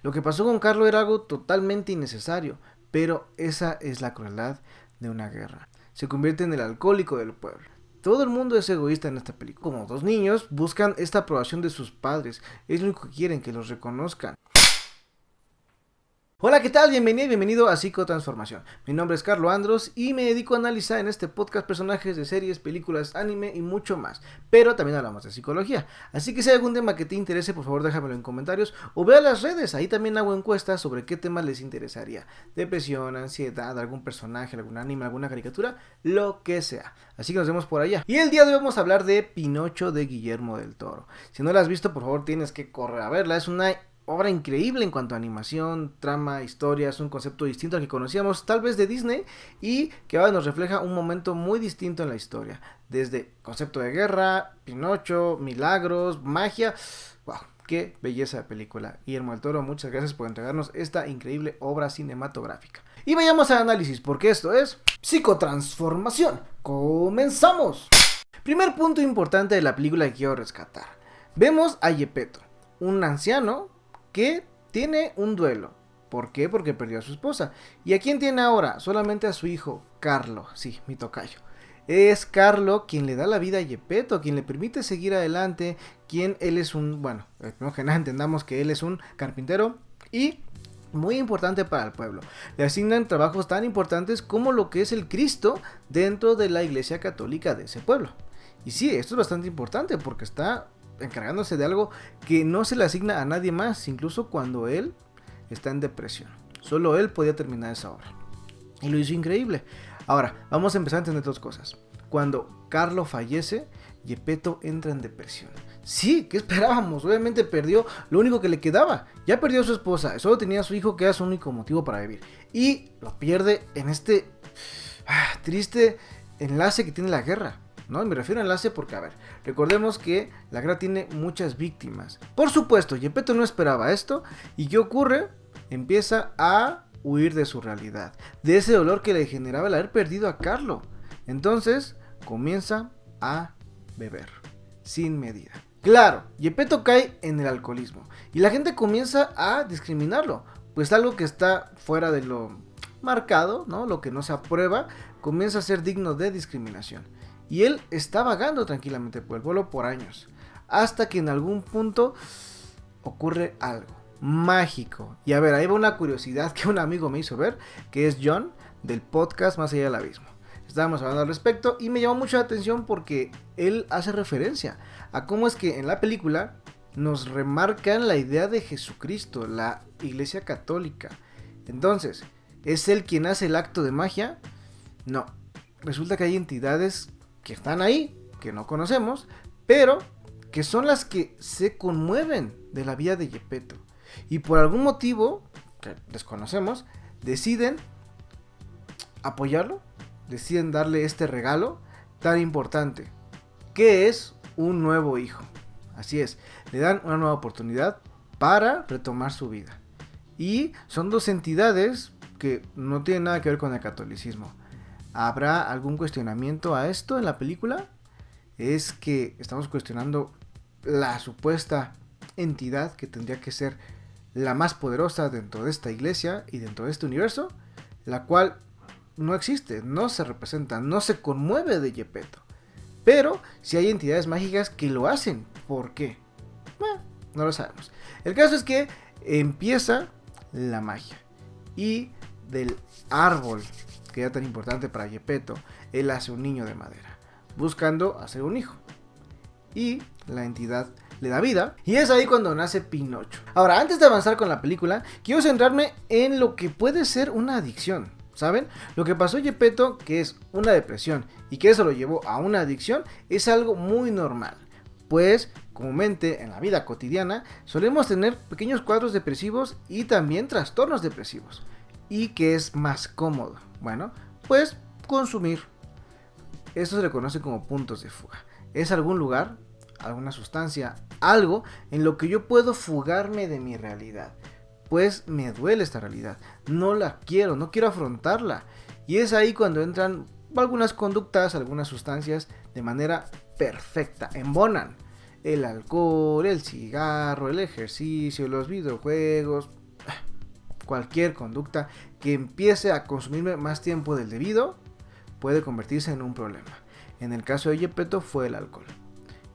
Lo que pasó con Carlo era algo totalmente innecesario, pero esa es la crueldad de una guerra. Se convierte en el alcohólico del pueblo. Todo el mundo es egoísta en esta película. Como dos niños buscan esta aprobación de sus padres. Es lo único que quieren, que los reconozcan. Hola, ¿qué tal? Bienvenido y bienvenido a Psicotransformación. Mi nombre es Carlo Andros y me dedico a analizar en este podcast personajes de series, películas, anime y mucho más. Pero también hablamos de psicología. Así que si hay algún tema que te interese, por favor déjamelo en comentarios o ve a las redes. Ahí también hago encuestas sobre qué temas les interesaría. Depresión, ansiedad, algún personaje, algún anime, alguna caricatura, lo que sea. Así que nos vemos por allá. Y el día de hoy vamos a hablar de Pinocho de Guillermo del Toro. Si no la has visto, por favor tienes que correr a verla. Es una obra increíble en cuanto a animación, trama, historia, es un concepto distinto al que conocíamos tal vez de Disney y que ahora nos refleja un momento muy distinto en la historia, desde concepto de guerra, Pinocho, milagros, magia. Wow, qué belleza de película. Guillermo del Toro, muchas gracias por entregarnos esta increíble obra cinematográfica. Y vayamos al análisis, porque esto es Psicotransformación. ¡Comenzamos! Primer punto importante de la película que quiero rescatar. Vemos a Geppetto, un anciano que tiene un duelo. ¿Por qué? Porque perdió a su esposa. ¿Y a quién tiene ahora? Solamente a su hijo, Carlo. Sí, mi tocayo. Es Carlo quien le da la vida a Geppetto, quien le permite seguir adelante, quien él es un, bueno, primero que nada entendamos que él es un carpintero y muy importante para el pueblo. Le asignan trabajos tan importantes como lo que es el Cristo dentro de la iglesia católica de ese pueblo. Y sí, esto es bastante importante porque está encargándose de algo que no se le asigna a nadie más, incluso cuando él está en depresión. Solo él podía terminar esa obra. Y lo hizo increíble. Ahora, vamos a empezar a entender dos cosas. Cuando Carlo fallece, Geppetto entra en depresión. Sí, ¿qué esperábamos? Obviamente perdió lo único que le quedaba. Ya perdió a su esposa, solo tenía a su hijo que era su único motivo para vivir. Y lo pierde en este triste enlace que tiene la guerra. ¿No? Me refiero a enlace porque, a ver, recordemos que la guerra tiene muchas víctimas. Por supuesto, Geppetto no esperaba esto. ¿Y qué ocurre? Empieza a huir de su realidad, de ese dolor que le generaba el haber perdido a Carlo. Entonces, comienza a beber, sin medida. Claro, Geppetto cae en el alcoholismo. Y la gente comienza a discriminarlo. Pues algo que está fuera de lo marcado, ¿no? Lo que no se aprueba, comienza a ser digno de discriminación. Y él está vagando tranquilamente por el pueblo por años. Hasta que en algún punto ocurre algo mágico. Y a ver, ahí va una curiosidad que un amigo me hizo ver, que es John, del podcast Más allá del abismo. Estábamos hablando al respecto y me llamó mucho la atención porque él hace referencia a cómo es que en la película nos remarcan la idea de Jesucristo, la iglesia católica. Entonces, ¿es él quien hace el acto de magia? No. Resulta que hay entidades que están ahí, que no conocemos, pero que son las que se conmueven de la vida de Geppetto. Y por algún motivo, que desconocemos, deciden apoyarlo, deciden darle este regalo tan importante, que es un nuevo hijo. Así es, le dan una nueva oportunidad para retomar su vida. Y son dos entidades que no tienen nada que ver con el catolicismo. ¿Habrá algún cuestionamiento a esto en la película? Es que estamos cuestionando la supuesta entidad que tendría que ser la más poderosa dentro de esta iglesia y dentro de este universo, la cual no existe, no se representa, no se conmueve de Geppetto. Pero si hay entidades mágicas que lo hacen, ¿por qué? Bueno, no lo sabemos. El caso es que empieza la magia y del árbol que era tan importante para Geppetto, él hace un niño de madera, buscando hacer un hijo. Y la entidad le da vida, y es ahí cuando nace Pinocho. Ahora, antes de avanzar con la película, quiero centrarme en lo que puede ser una adicción. ¿Saben? Lo que pasó a Geppetto, que es una depresión, y que eso lo llevó a una adicción, es algo muy normal. Pues, comúnmente en la vida cotidiana, solemos tener pequeños cuadros depresivos y también trastornos depresivos. ¿Y qué es más cómodo? Bueno, pues consumir. Esto se le conoce como puntos de fuga. Es algún lugar, alguna sustancia, algo en lo que yo puedo fugarme de mi realidad. Pues me duele esta realidad, no la quiero, no quiero afrontarla. Y es ahí cuando entran algunas conductas, algunas sustancias de manera perfecta, embonan. El alcohol, el cigarro, el ejercicio, los videojuegos, Cualquier conducta que empiece a consumirme más tiempo del debido puede convertirse en un problema. En el caso de Gepetto fue el alcohol.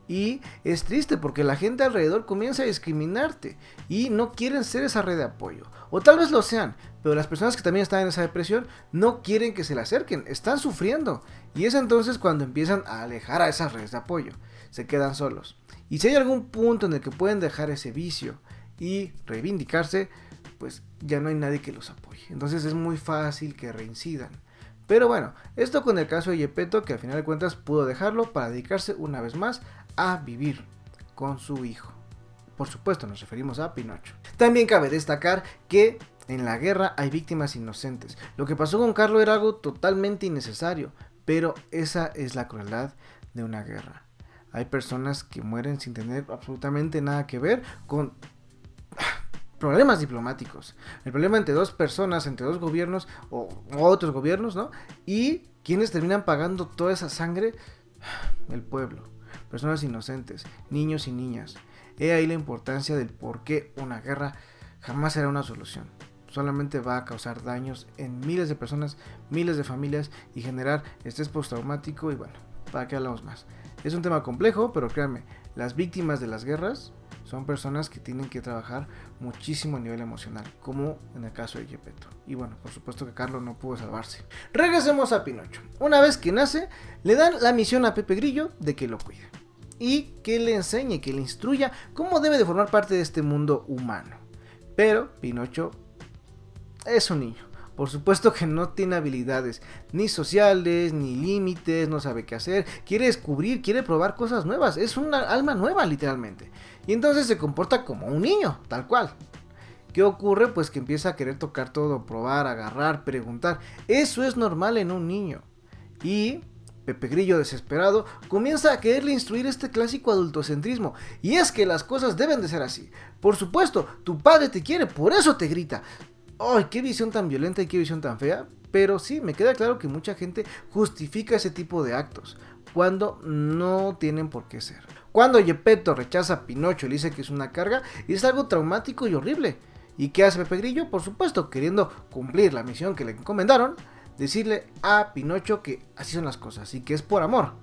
Y es triste porque la gente alrededor comienza a discriminarte y no quieren ser esa red de apoyo. O tal vez lo sean, pero las personas que también están en esa depresión no quieren que se le acerquen, están sufriendo. Y es entonces cuando empiezan a alejar a esas redes de apoyo, se quedan solos. Y si hay algún punto en el que pueden dejar ese vicio y reivindicarse, pues ya no hay nadie que los apoye. Entonces es muy fácil que reincidan. Pero bueno, esto con el caso de Gepetto, que al final de cuentas pudo dejarlo para dedicarse una vez más a vivir con su hijo. Por supuesto, nos referimos a Pinocho. También cabe destacar que en la guerra hay víctimas inocentes. Lo que pasó con Carlo era algo totalmente innecesario, pero esa es la crueldad de una guerra. Hay personas que mueren sin tener absolutamente nada que ver con problemas diplomáticos. El problema entre dos personas, entre dos gobiernos o otros gobiernos, ¿no? Y quienes terminan pagando toda esa sangre, el pueblo, personas inocentes, niños y niñas. He ahí la importancia del por qué una guerra jamás será una solución. Solamente va a causar daños en miles de personas, miles de familias y generar estrés postraumático y bueno, ¿para qué hablamos más? Es un tema complejo, pero créanme, las víctimas de las guerras son personas que tienen que trabajar muchísimo a nivel emocional, como en el caso de Gepetto. Y bueno, por supuesto que Carlo no pudo salvarse. Regresemos a Pinocho. Una vez que nace, le dan la misión a Pepe Grillo de que lo cuide. Y que le enseñe, que le instruya cómo debe de formar parte de este mundo humano. Pero Pinocho es un niño. Por supuesto que no tiene habilidades ni sociales, ni límites, no sabe qué hacer, quiere descubrir, quiere probar cosas nuevas, es una alma nueva literalmente. Y entonces se comporta como un niño, tal cual. ¿Qué ocurre? Pues que empieza a querer tocar todo, probar, agarrar, preguntar. Eso es normal en un niño. Y Pepe Grillo, desesperado, comienza a quererle instruir este clásico adultocentrismo. Y es que las cosas deben de ser así. Por supuesto, tu padre te quiere, por eso te grita. ¡Ay, qué visión tan violenta y qué visión tan fea! Pero sí, me queda claro que mucha gente justifica ese tipo de actos, cuando no tienen por qué ser. Cuando Gepetto rechaza a Pinocho y le dice que es una carga, es algo traumático y horrible. ¿Y qué hace Pepe Grillo? Por supuesto, queriendo cumplir la misión que le encomendaron, decirle a Pinocho que así son las cosas y que es por amor.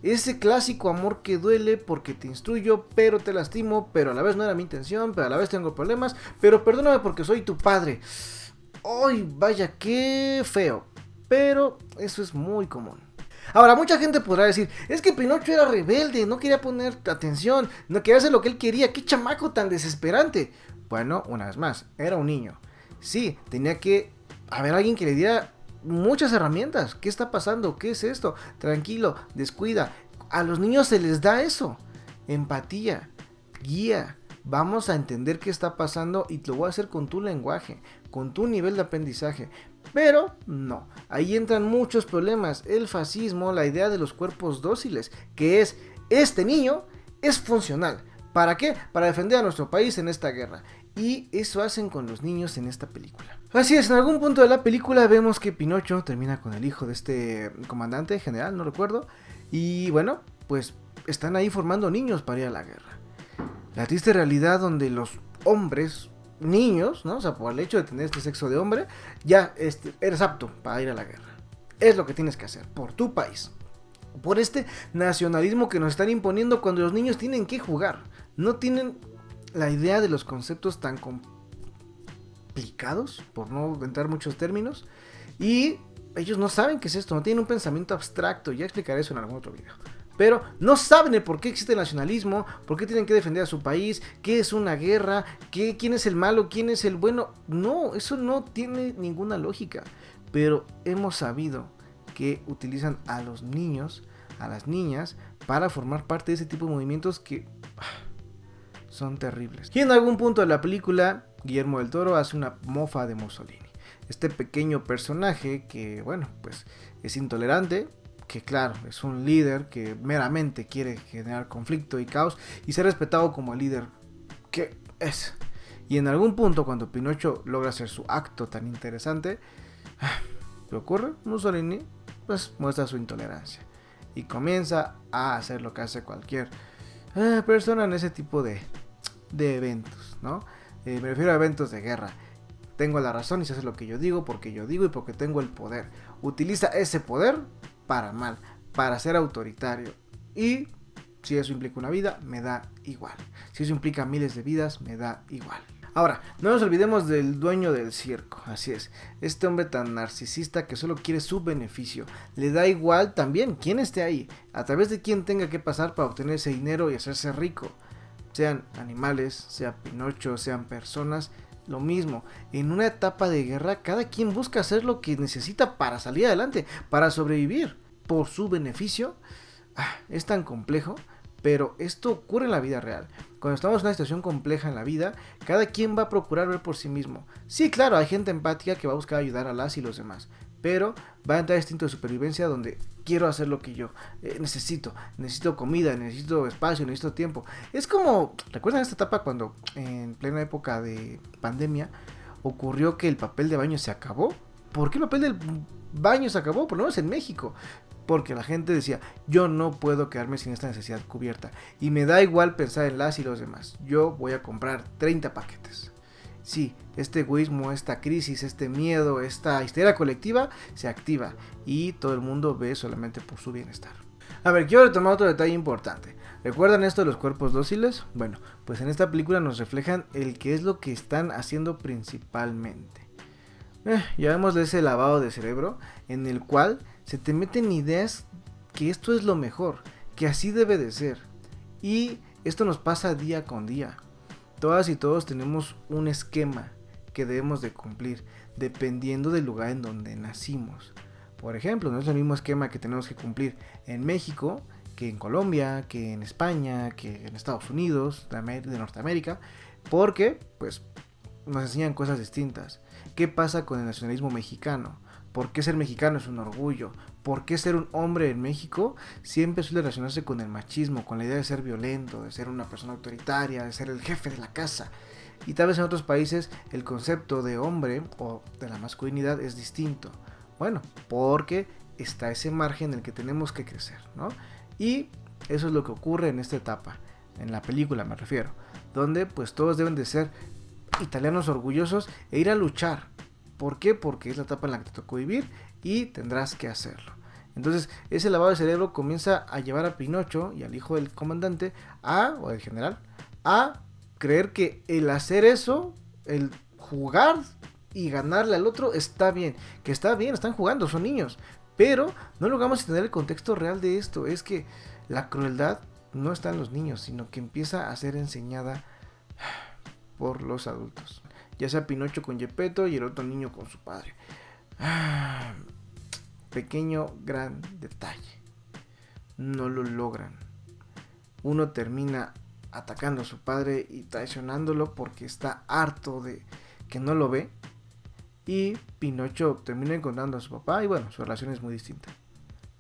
Ese clásico amor que duele porque te instruyo, pero te lastimo, pero a la vez no era mi intención, pero a la vez tengo problemas, pero perdóname porque soy tu padre. ¡Ay, vaya, qué feo! Pero eso es muy común. Ahora, mucha gente podrá decir, es que Pinocho era rebelde, no quería poner atención, no quería hacer lo que él quería, qué chamaco tan desesperante. Bueno, una vez más, era un niño. Sí, tenía que haber alguien que le diera muchas herramientas. ¿Qué está pasando? ¿Qué es esto? Tranquilo, descuida. A los niños se les da eso. Empatía, guía. Vamos a entender qué está pasando y lo voy a hacer con tu lenguaje, con tu nivel de aprendizaje. Pero no, ahí entran muchos problemas. El fascismo, la idea de los cuerpos dóciles, que es, este niño es funcional. ¿Para qué? Para defender a nuestro país en esta guerra. Y eso hacen con los niños en esta película. Así es, en algún punto de la película vemos que Pinocho termina con el hijo de este comandante general, no recuerdo. Y bueno, pues están ahí formando niños para ir a la guerra. La triste realidad donde los hombres, niños, ¿no? O sea, por el hecho de tener este sexo de hombre, ya eres apto para ir a la guerra. Es lo que tienes que hacer, por tu país. Por este nacionalismo que nos están imponiendo cuando los niños tienen que jugar. No tienen la idea de los conceptos tan complicados, por no inventar muchos términos, y ellos no saben qué es esto, no tienen un pensamiento abstracto, ya explicaré eso en algún otro video. Pero no saben el por qué existe el nacionalismo, por qué tienen que defender a su país, qué es una guerra, quién es el malo, quién es el bueno. No, eso no tiene ninguna lógica. Pero hemos sabido que utilizan a los niños, a las niñas, para formar parte de ese tipo de movimientos que son terribles. Y en algún punto de la película, Guillermo del Toro hace una mofa de Mussolini. Este pequeño personaje que, bueno, pues es intolerante, que claro, es un líder que meramente quiere generar conflicto y caos y ser respetado como el líder que es. Y en algún punto, cuando Pinocho logra hacer su acto tan interesante, ¿qué ocurre? Mussolini pues muestra su intolerancia y comienza a hacer lo que hace cualquier persona en ese tipo de eventos, ¿no? Me refiero a eventos de guerra. tengo la razón y se hace lo que yo digo porque yo digo y porque tengo el poder. Utiliza ese poder para mal, para ser autoritario. Y si eso implica una vida, me da igual. Si eso implica miles de vidas, me da igual. Ahora, no nos olvidemos del dueño del circo, así es, este hombre tan narcisista que solo quiere su beneficio, le da igual también quién esté ahí, a través de quién tenga que pasar para obtener ese dinero y hacerse rico, sean animales, sea Pinocho, sean personas, lo mismo, en una etapa de guerra cada quien busca hacer lo que necesita para salir adelante, para sobrevivir, por su beneficio. Es tan complejo, pero esto ocurre en la vida real. Cuando estamos en una situación compleja en la vida, cada quien va a procurar ver por sí mismo. Sí, claro, hay gente empática que va a buscar ayudar a las y los demás, pero va a entrar instinto de supervivencia donde quiero hacer lo que yo necesito comida, necesito espacio, necesito tiempo. Es como, ¿recuerdan esta etapa cuando en plena época de pandemia ocurrió que el papel de baño se acabó? ¿Por qué el papel del baño se acabó? Por lo menos en México. Porque la gente decía, yo no puedo quedarme sin esta necesidad cubierta. Y me da igual pensar en las y los demás. Yo voy a comprar 30 paquetes. Sí, este egoísmo, esta crisis, este miedo, esta histeria colectiva se activa. Y todo el mundo ve solamente por su bienestar. A ver, quiero retomar otro detalle importante. ¿Recuerdan esto de los cuerpos dóciles? Bueno, pues en esta película nos reflejan el qué es lo que están haciendo principalmente. Ya vemos de ese lavado de cerebro en el cual se te meten ideas que esto es lo mejor, que así debe de ser. Y esto nos pasa día con día. Todas y todos tenemos un esquema que debemos de cumplir dependiendo del lugar en donde nacimos. Por ejemplo, no es el mismo esquema que tenemos que cumplir en México, que en Colombia, que en España, que en Estados Unidos, de Norteamérica, porque pues nos enseñan cosas distintas. ¿Qué pasa con el nacionalismo mexicano? ¿Por qué ser mexicano es un orgullo? ¿Por qué ser un hombre en México siempre suele relacionarse con el machismo, con la idea de ser violento, de ser una persona autoritaria, de ser el jefe de la casa? Y tal vez en otros países el concepto de hombre o de la masculinidad es distinto. Bueno, porque está ese margen en el que tenemos que crecer, ¿no? Y eso es lo que ocurre en esta etapa, en la película me refiero, donde pues todos deben de ser italianos orgullosos e ir a luchar. ¿Por qué? Porque es la etapa en la que te tocó vivir y tendrás que hacerlo. Entonces ese lavado de cerebro comienza a llevar a Pinocho y al hijo del comandante o del general a creer que el hacer eso, el jugar y ganarle al otro está bien, que está bien, están jugando, son niños, pero no logramos entender el contexto real de esto. Es que la crueldad no está en los niños, sino que empieza a ser enseñada por los adultos, ya sea Pinocho con Geppetto y el otro niño con su padre. Pequeño gran detalle, no lo logran. Uno termina atacando a su padre y traicionándolo porque está harto de que no lo ve, y Pinocho termina encontrando a su papá y bueno, su relación es muy distinta,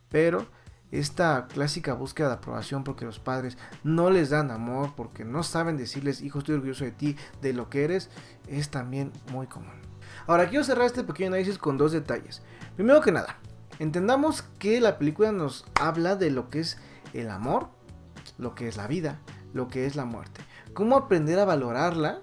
pero esta clásica búsqueda de aprobación porque los padres no les dan amor, porque no saben decirles, hijo, estoy orgulloso de ti, de lo que eres, es también muy común. Ahora quiero cerrar este pequeño análisis con dos detalles. Primero que nada, entendamos que la película nos habla de lo que es el amor, lo que es la vida, lo que es la muerte. Cómo aprender a valorarla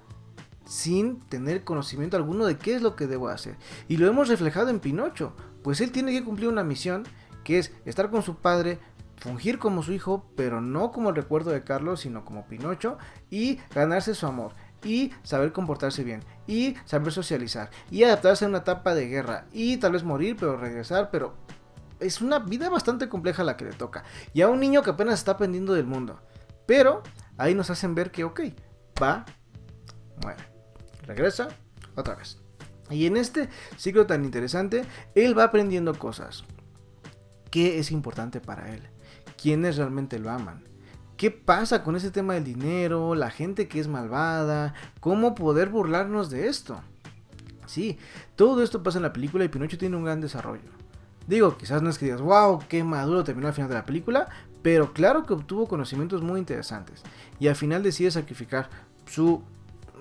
sin tener conocimiento alguno de qué es lo que debo hacer. Y lo hemos reflejado en Pinocho, pues él tiene que cumplir una misión que es estar con su padre, fungir como su hijo, pero no como el recuerdo de Carlos, sino como Pinocho, y ganarse su amor, y saber comportarse bien, y saber socializar, y adaptarse a una etapa de guerra, y tal vez morir, pero regresar, pero es una vida bastante compleja la que le toca, y a un niño que apenas está aprendiendo del mundo, pero ahí nos hacen ver que ok, va, muere, regresa, otra vez. Y en este ciclo tan interesante, él va aprendiendo cosas. ¿Qué es importante para él? ¿Quiénes realmente lo aman? ¿Qué pasa con ese tema del dinero? La gente que es malvada. ¿Cómo poder burlarnos de esto? Sí, todo esto pasa en la película y Pinocho tiene un gran desarrollo. Digo, quizás no es que digas, wow, qué maduro terminó al final de la película, pero claro que obtuvo conocimientos muy interesantes. Y al final decide sacrificar su,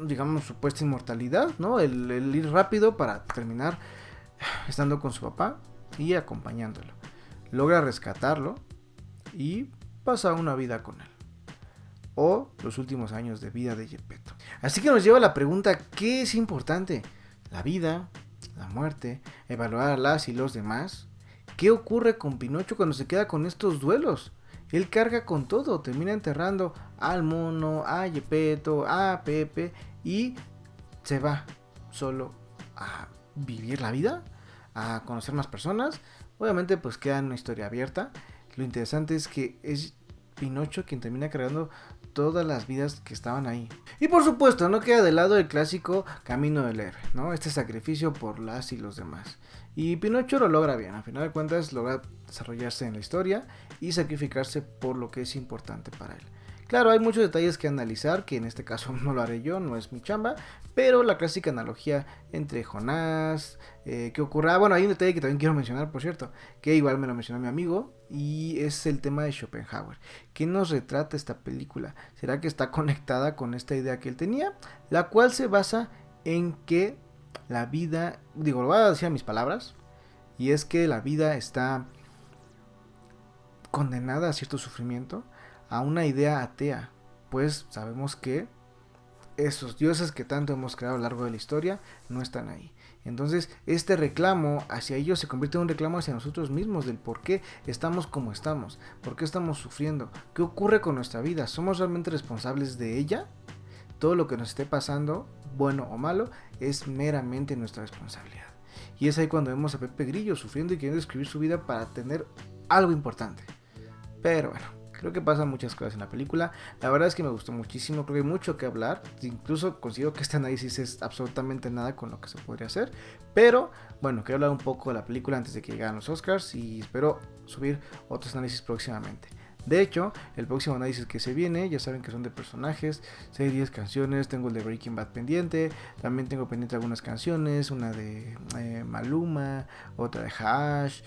digamos, supuesta inmortalidad, ¿no? El ir rápido para terminar estando con su papá y acompañándolo. Logra rescatarlo y pasa una vida con él. O los últimos años de vida de Geppetto. Así que nos lleva a la pregunta, ¿qué es importante? la vida, la muerte, evaluar a las y los demás. ¿Qué ocurre con Pinocho cuando se queda con estos duelos? Él carga con todo, termina enterrando al mono, a Gepetto, a Pepe y se va solo a vivir la vida, a conocer más personas. Obviamente pues queda en una historia abierta. Lo interesante es que es Pinocho quien termina cargando todas las vidas que estaban ahí. Y por supuesto no queda de lado el clásico camino del héroe, ¿no? Este sacrificio por las y los demás. Y Pinocho lo logra bien, al final de cuentas logra desarrollarse en la historia y sacrificarse por lo que es importante para él. Claro, hay muchos detalles que analizar, que en este caso no lo haré yo, no es mi chamba, pero la clásica analogía entre Jonás, que ocurra, bueno, hay un detalle que también quiero mencionar, por cierto, que igual me lo mencionó mi amigo, y es el tema de Schopenhauer. ¿Qué nos retrata esta película? ¿Será que está conectada con esta idea que él tenía? La cual se basa en que la vida, digo, lo voy a decir a mis palabras, y es que la vida está condenada a cierto sufrimiento, a una idea atea, pues sabemos que esos dioses que tanto hemos creado a lo largo de la historia no están ahí. Entonces este reclamo hacia ellos se convierte en un reclamo hacia nosotros mismos, del por qué estamos como estamos, por qué estamos sufriendo, qué ocurre con nuestra vida, ¿somos realmente responsables de ella? Todo lo que nos esté pasando, bueno o malo, es meramente nuestra responsabilidad. Y es ahí cuando vemos a Pepe Grillo sufriendo y queriendo escribir su vida para tener algo importante. Pero bueno, creo que pasan muchas cosas en la película. La verdad es que me gustó muchísimo, creo que hay mucho que hablar. Incluso considero que este análisis es absolutamente nada con lo que se podría hacer. Pero bueno, quiero hablar un poco de la película antes de que lleguen los Oscars y espero subir otros análisis próximamente. De hecho, el próximo análisis que se viene, ya saben que son de personajes, series, canciones, tengo el de Breaking Bad pendiente, también tengo pendiente algunas canciones, una de Maluma, otra de Hash,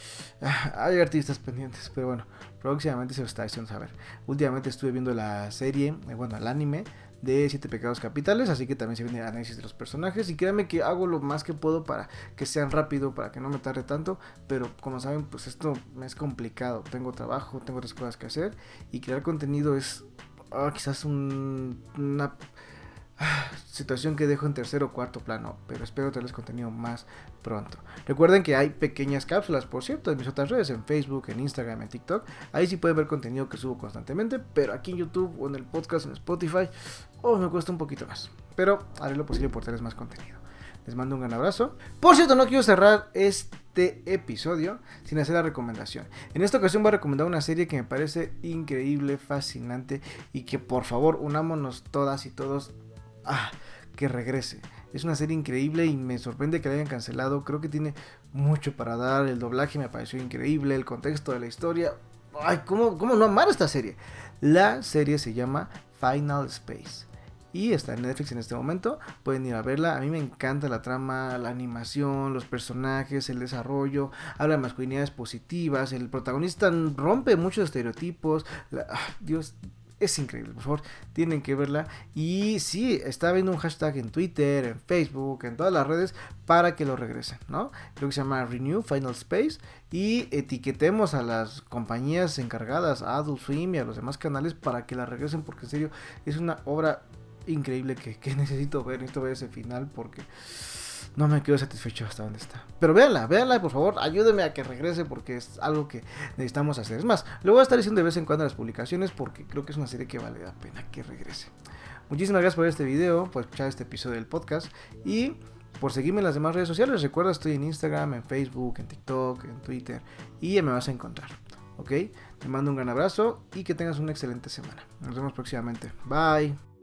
hay artistas pendientes, pero bueno, próximamente se lo está haciendo saber. Últimamente estuve viendo la serie, bueno, el anime de 7 pecados capitales, así que también se viene el análisis de los personajes y créanme que hago lo más que puedo para que sean rápido, para que no me tarde tanto, pero como saben pues esto me es complicado, tengo trabajo, tengo otras cosas que hacer y crear contenido es quizás una situación que dejo en tercer o cuarto plano, pero espero traerles contenido más pronto. Recuerden que hay pequeñas cápsulas, por cierto, en mis otras redes, en Facebook, en Instagram, en TikTok. Ahí sí pueden ver contenido que subo constantemente, pero aquí en YouTube o en el podcast, en Spotify, me cuesta un poquito más. Pero haré lo posible por traerles más contenido. Les mando un gran abrazo. Por cierto, no quiero cerrar este episodio sin hacer la recomendación. En esta ocasión voy a recomendar una serie que me parece increíble, fascinante y que por favor unámonos todas y todos que regrese. Es una serie increíble y me sorprende que la hayan cancelado. Creo que tiene mucho para dar. El doblaje me pareció increíble, el contexto de la historia. ¿Cómo no amar esta serie? La serie se llama Final Space y está en Netflix en este momento. Pueden ir a verla. A mí me encanta la trama, la animación, los personajes, el desarrollo. Habla de masculinidades positivas. El protagonista rompe muchos estereotipos. Dios, es increíble, por favor, tienen que verla. Y sí, está viendo un hashtag en Twitter, en Facebook, en todas las redes para que lo regresen, ¿no? Creo que se llama Renew Final Space. Y etiquetemos a las compañías encargadas, a Adult Swim y a los demás canales para que la regresen, porque en serio es una obra increíble que necesito ver ese final porque no me quedo satisfecho hasta donde está. Pero véanla por favor, ayúdenme a que regrese porque es algo que necesitamos hacer. Es más, lo voy a estar diciendo de vez en cuando en las publicaciones porque creo que es una serie que vale la pena que regrese. Muchísimas gracias por ver este video, por escuchar este episodio del podcast y por seguirme en las demás redes sociales. Recuerda, estoy en Instagram, en Facebook, en TikTok, en Twitter y ya me vas a encontrar. ¿Ok? Te mando un gran abrazo y que tengas una excelente semana. Nos vemos próximamente. Bye.